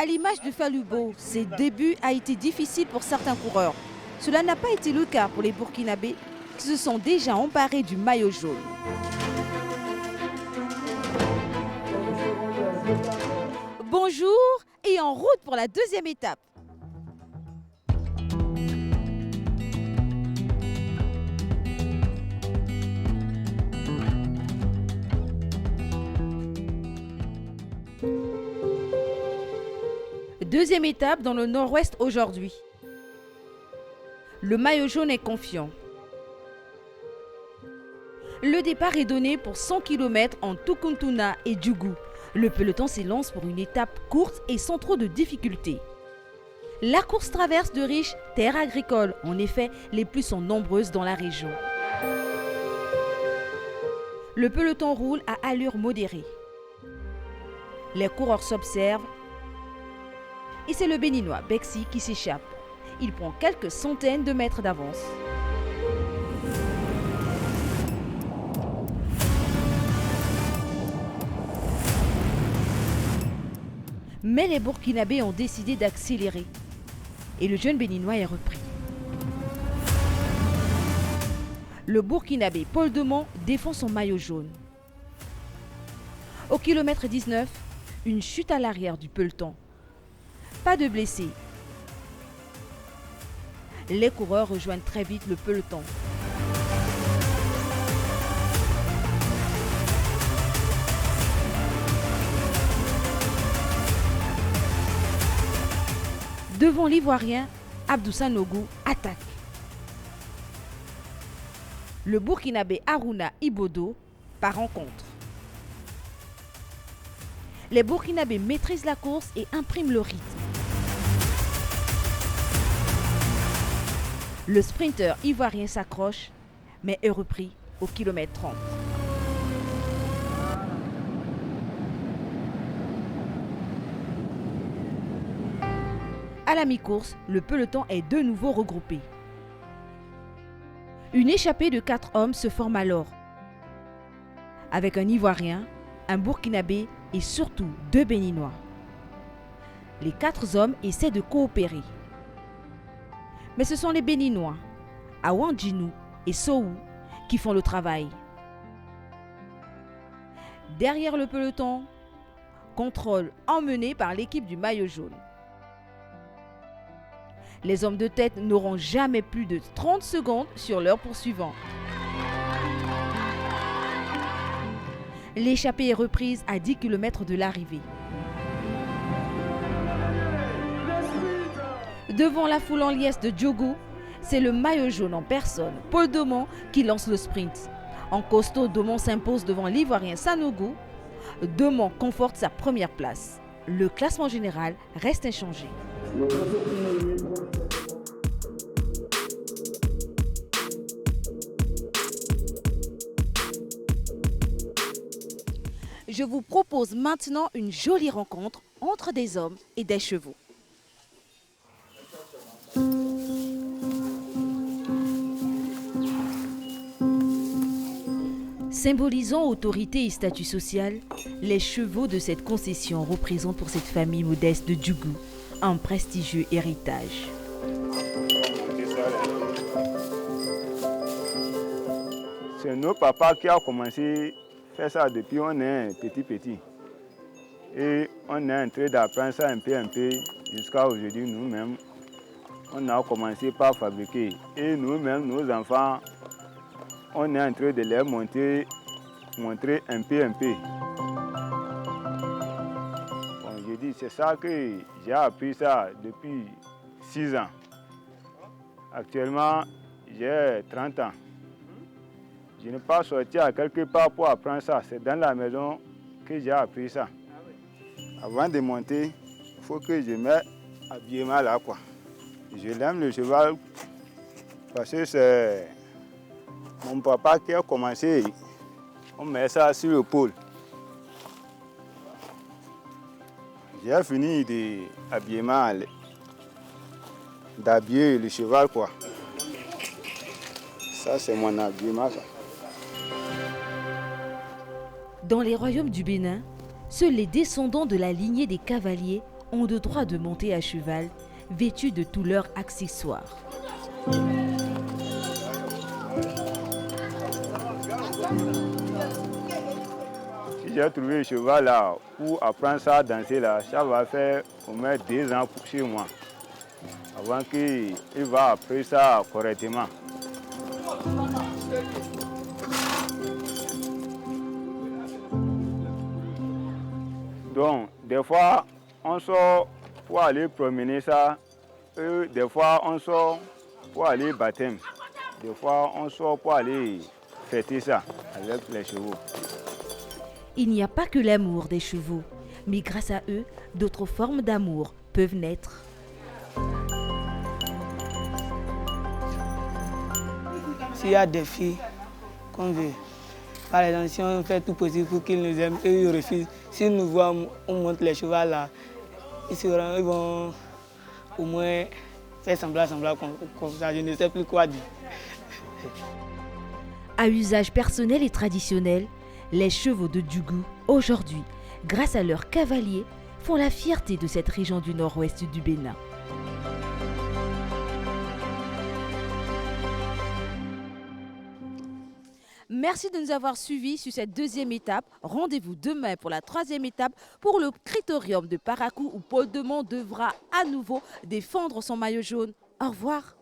À l'image de Falubo, ses débuts ont été difficiles pour certains coureurs. Cela n'a pas été le cas pour les Burkinabés qui se sont déjà emparés du maillot jaune. Bonjour et en route pour la deuxième étape. Deuxième étape dans le nord-ouest aujourd'hui. Le maillot jaune est confiant. Le départ est donné pour 100 km en Tukuntuna et Djougou. Le peloton s'élance pour une étape courte et sans trop de difficultés. La course traverse de riches terres agricoles. En effet, les pluies sont nombreuses dans la région. Le peloton roule à allure modérée. Les coureurs s'observent. Et c'est le Béninois Bexi qui s'échappe. Il prend quelques centaines de mètres d'avance. Mais les Burkinabés ont décidé d'accélérer. Et le jeune Béninois est repris. Le Burkinabé Paul Demont défend son maillot jaune. Au kilomètre 19, une chute à l'arrière du peloton. Pas de blessés. Les coureurs rejoignent très vite le peloton. Devant l'Ivoirien, Abdou Sanogo attaque. Le Burkinabé Aruna Ibodo part en contre. Les Burkinabés maîtrisent la course et impriment le rythme. Le sprinter ivoirien s'accroche, mais est repris au kilomètre 30. À la mi-course, le peloton est de nouveau regroupé. Une échappée de 4 hommes se forme alors, avec un Ivoirien, un Burkinabé et surtout 2 Béninois. Les 4 hommes essaient de coopérer. Mais ce sont les Béninois, Awanjinou et Soou, qui font le travail. Derrière le peloton, contrôle emmené par l'équipe du maillot jaune. Les hommes de tête n'auront jamais plus de 30 secondes sur leur poursuivant. L'échappée est reprise à 10 km de l'arrivée. Devant la foule en liesse de Djougou, c'est le maillot jaune en personne, Paul Demont, qui lance le sprint. En costaud, Demont s'impose devant l'Ivoirien Sanogo. Demont conforte sa première place. Le classement général reste inchangé. Je vous propose maintenant une jolie rencontre entre des hommes et des chevaux. Symbolisant autorité et statut social, les chevaux de cette concession représentent pour cette famille modeste de Djougou un prestigieux héritage. C'est nos papas qui ont commencé à faire ça depuis on est petit. Et on est en train d'apprendre ça un peu, jusqu'à aujourd'hui nous-mêmes. On a commencé par fabriquer. Et nous-mêmes, nos enfants, on est en train de les montrer un peu. Bon, je dis, c'est ça que j'ai appris ça depuis 6 ans. Actuellement, j'ai 30 ans. Je n'ai pas sorti à quelque part pour apprendre ça. C'est dans la maison que j'ai appris ça. Avant de monter, il faut que je mette habillement là, quoi. Je l'aime le cheval parce que c'est mon papa qui a commencé. On met ça sur le pôle. J'ai fini d'habiller le cheval, quoi. Ça, c'est mon habillement, ça. Dans les royaumes du Bénin, seuls les descendants de la lignée des cavaliers ont le droit de monter à cheval, vêtus de tous leurs accessoires. Si j'ai trouvé le cheval là, pour apprendre ça à danser là, ça va faire au moins 2 ans chez moi, avant qu'il va apprendre ça correctement. Donc, des fois, on sort pour aller promener ça, et des fois, on sort pour aller baptême, des fois, on sort pour aller fêter ça avec les chevaux. Il n'y a pas que l'amour des chevaux, mais grâce à eux, d'autres formes d'amour peuvent naître. S'il y a des filles qu'on veut, par exemple, si on fait tout possible pour qu'ils nous aiment et ils refusent, s'ils nous voient, on monte les chevaux là, ils vont au moins faire semblant comme ça, je ne sais plus quoi dire. À usage personnel et traditionnel, les chevaux de Djougou, aujourd'hui, grâce à leurs cavaliers, font la fierté de cette région du nord-ouest du Bénin. Merci de nous avoir suivis sur cette 2e étape. Rendez-vous demain pour la 3e étape pour le critérium de Parakou où Paul Demont devra à nouveau défendre son maillot jaune. Au revoir.